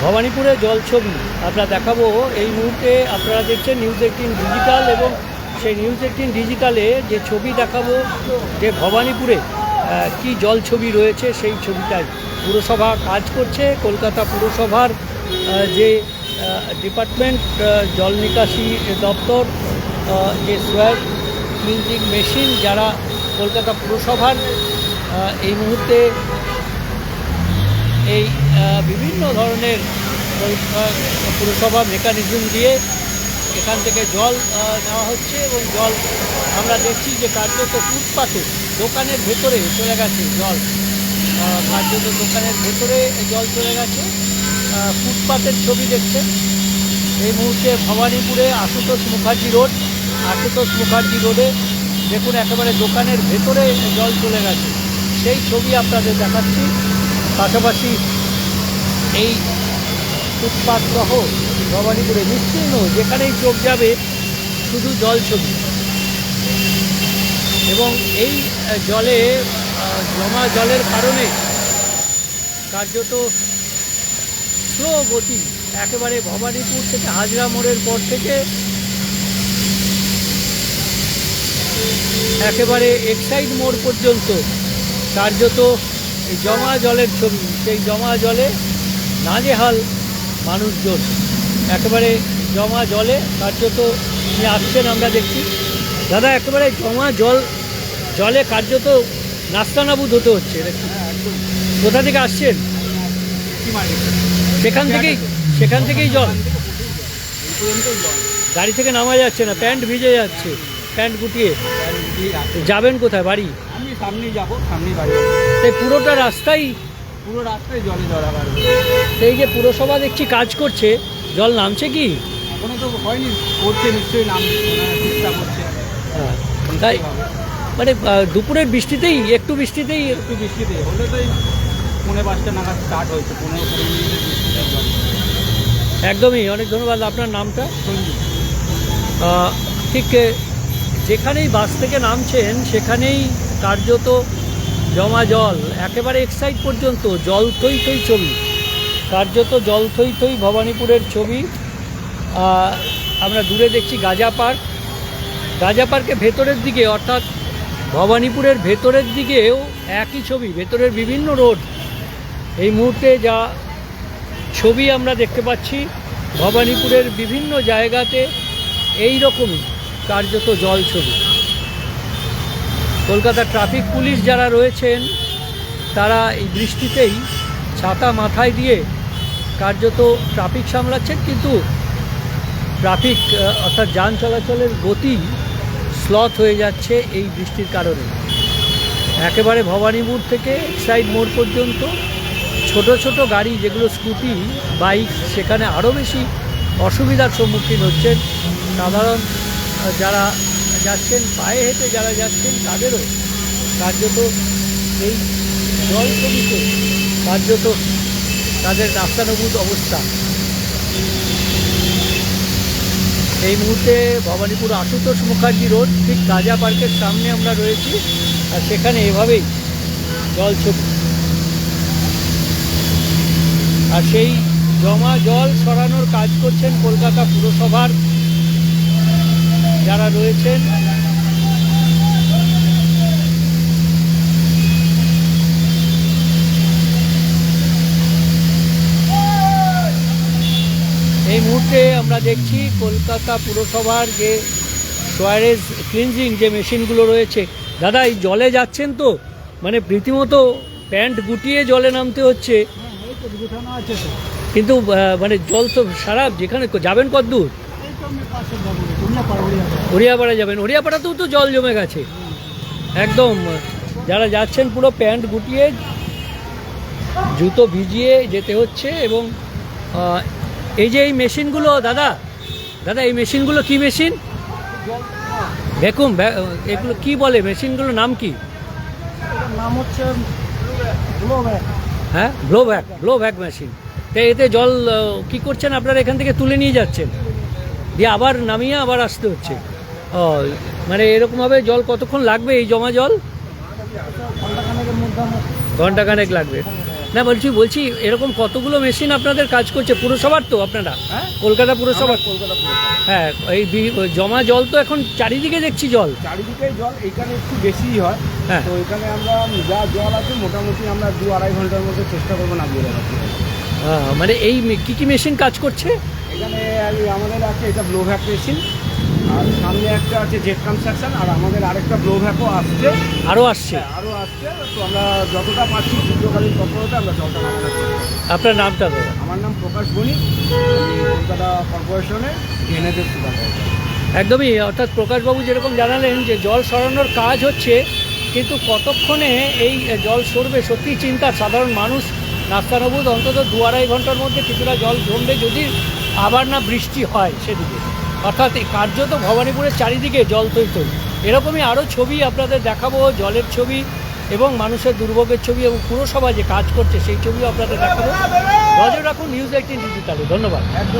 ভবানীপুরে জল ছবি আমরা দেখাবো এই মুহূর্তে। আপনারা দেখছেন নিউজ18 ডিজিটাল এবং সেই নিউজ18 ডিজিটালে যে ছবি দেখাবো যে ভবানীপুরে কি জল ছবি রয়েছে সেই ছবিটাই। পুরসভা কাজ করছে, কলকাতা পুরসভার যে ডিপার্টমেন্ট জল নিকাশি দপ্তর, যে সোয়ার ক্লিনজিং মেশিন যারা কলকাতা পুরসভার এই মুহূর্তে এই বিভিন্ন ধরনের পুরসভা মেকানিজম দিয়ে এখান থেকে জল নেওয়া হচ্ছে এবং জল আমরা দেখছি যে কার্যত ফুটপাতে দোকানের ভেতরে চলে গেছে জল। কার্যত দোকানের ভেতরে জল চলে গেছে। ফুটপাতের ছবি দেখছেন এই মুহূর্তে ভবানীপুরে আশুতোষ মুখার্জি রোডে দেখুন একেবারে দোকানের ভেতরে জল চলে গেছে, সেই ছবি আপনাদের দেখাচ্ছি। পাশাপাশি এই ফুটপাত সহ ভবানীপুরে বিস্তীর্ণ যেখানেই চোখ যাবে শুধু জল ছবি। এবং এই জলে জমা জলের কারণে কার্যত স্লো গতি একেবারে ভবানীপুর থেকে হাজরা মোড়ের পর থেকে একেবারে এক্সাইড মোড় পর্যন্ত কার্যত এই জমা জলের ছবি। সেই জমা জলে নাজেহাল মানুষজন, একেবারে জমা জলে কার্যত নিয়ে আসছেন আমরা দেখছি। দাদা একেবারে জমা জলে কার্যত নাস্তানাবুদ হতে হচ্ছে। কোথা থেকে আসছেন? সেখান থেকেই জল গাড়ি থেকে নামা যাচ্ছে না, প্যান্ট ভিজে যাচ্ছে, প্যান্ট গুটিয়ে যাবেন কোথায়? বাড়ি? আমি সামনেই যাবো, সামনেই বাড়ি। তাই পুরো রাস্তায় জলে জড়াবার। এই যে পুরসভা দেখছি কাজ করছে, জল নামছে কি? এখনো তো হয়নি, করছে নিশ্চয়ই, নাম চেষ্টা করছে। তাই মানে দুপুরের বৃষ্টিতেই একটু বৃষ্টিতে হলে তো 5:30 নাগাদ স্টার্ট হয়েছে, 15-20 মিনিটের বৃষ্টিতে জল। একদমই। অনেক ধন্যবাদ। আপনার নামটা? সঞ্জীব। ঠিক যেখানেই বাস থেকে নামছেন সেখানেই কার্যত জমা জল, একেবারে এক্সাইড পর্যন্ত জল থই থই ছবি, কার্যত জল থই থই ভবানীপুরের ছবি। আমরা দূরে দেখছি গাজা পার্কের ভেতরের দিকে, অর্থাৎ ভবানীপুরের ভেতরের দিকেও একই ছবি। ভেতরের বিভিন্ন রোড এই মুহূর্তে যা ছবি আমরা দেখতে পাচ্ছি, ভবানীপুরের বিভিন্ন জায়গাতে এই রকমই কার্যত জল ছবি। কলকাতা ট্রাফিক পুলিশ যারা রয়েছেন তারা এই বৃষ্টিতেই ছাতা মাথায় দিয়ে কার্যত ট্রাফিক সামলাচ্ছেন, কিন্তু ট্রাফিক অর্থাৎ যান চলাচলের গতি স্লথ হয়ে যাচ্ছে এই বৃষ্টির কারণে। একেবারে ভবানীপুর থেকে এক্সাইড মোড় পর্যন্ত ছোট ছোট গাড়ি যেগুলো স্কুটি, বাইক, সেখানে আরও বেশি অসুবিধার সম্মুখীন হচ্ছেন। সাধারণ যারা যাচ্ছেন, পায়ে হেঁটে যারা যাচ্ছেন, তাদেরও কার্যত এই জল ছবিতে কার্যত তাদের নাস্তানাবুদ অবস্থা। এই মুহূর্তে ভবানীপুর আশুতোষ মুখার্জি রোড, ঠিক গাজা পার্কের সামনে আমরা রয়েছি, আর সেখানে এভাবেই জল ছবি। আর সেই জমা জল সরানোর কাজ করছেন কলকাতা পুরসভার যারা রয়েছেন। এই মুহূর্তে আমরা দেখছি কলকাতা পুরসভার যে সোয়ারেজ ক্লিনজিং যে মেশিনগুলো রয়েছে। দাদা এই জলে যাচ্ছেন তো, মানে রীতিমতো প্যান্ট গুটিয়ে জলে নামতে হচ্ছে, কিন্তু মানে জল তো সারা। যেখানে যাবেন কতদূর? হরিয়াপাড়া যাবেন? হরিয়াপাড়াতেও তো জল জমে গেছে একদম। যারা যাচ্ছেন পুরো প্যান্ট গুটিয়ে, জুতো ভিজিয়ে যেতে হচ্ছে। এবং এই যে এই মেশিনগুলো, দাদা এই মেশিনগুলো কি মেশিন? ভ্যাকুম, এগুলো কি বলে মেশিনগুলোর নাম কি? নাম হচ্ছে হ্যাঁ, ব্লোভ্যাক মেশিন। তো এতে জল কি করছেন আপনারা? এখান থেকে তুলে নিয়ে যাচ্ছেন, দিয়ে আবার নামিয়ে আবার আসতে হচ্ছে। ও মানে এরকমভাবে জল কতক্ষণ লাগবে এই জমা জল? ঘন্টাখানেকের মধ্যে। ঘন্টাখানেক লাগবে। না বলছি এরকম কতগুলো মেশিন আপনাদের কাজ করছে পুরসভার তো আপনারা হ্যাঁ কলকাতা পুরসভার? কলকাতা পুরসভা। হ্যাঁ এই জমা জল তো এখন চারিদিকে দেখছি জল। চারিদিকে জল, এইখানে একটু বেশিই হয়। হ্যাঁ। তো এখানে আমরা যা জল আছে মোটামুটি আমরা 2-2.5 ঘন্টার মধ্যে চেষ্টা করবো নামিয়ে দেওয়ার। মানে এই কি মেশিন কাজ করছে? এখানে আমাদের আছে এটা ব্লো ভ্যাক মেশিন, আর সামনে একটা আছে জেট কনস্ট্রাকশন, আর আমাদের আরেকটা ব্লো ভ্যাকও আসছে। আরও আসছে? আরও আসছে। তো আমরা যতটা পাচ্ছি যুদ্ধকালীন তৎপরতা আমরা জলটা নামানোর চেষ্টা করছি। আপনার নামটা দাদা? আমার নাম প্রকাশ বণিক, আমি কলকাতা কর্পোরেশনে ড্রেনেজের সুপারভাইজার। একদমই, অর্থাৎ প্রকাশবাবু যেরকম জানালেন যে জল সরানোর কাজ হচ্ছে, কিন্তু কতক্ষণে এই জল সরবে সত্যি চিন্তা। সাধারণ মানুষ নাস্তানবুদ অন্তত 2-2.5 ঘন্টার মধ্যে কিছুটা জল জমবে, যদি আবার না বৃষ্টি হয় সেদিকে। অর্থাৎ এই কার্যত ভবানীপুরের চারিদিকে জল তৈতই। এরকমই আরও ছবি আপনাদের দেখাবো, জলের ছবি এবং মানুষের দুর্ভোগের ছবি এবং পুরসভা যে কাজ করছে সেই ছবিও আপনাদের দেখাবো। নজর রাখুন নিউজ 18 ডিজিটালে। ধন্যবাদ।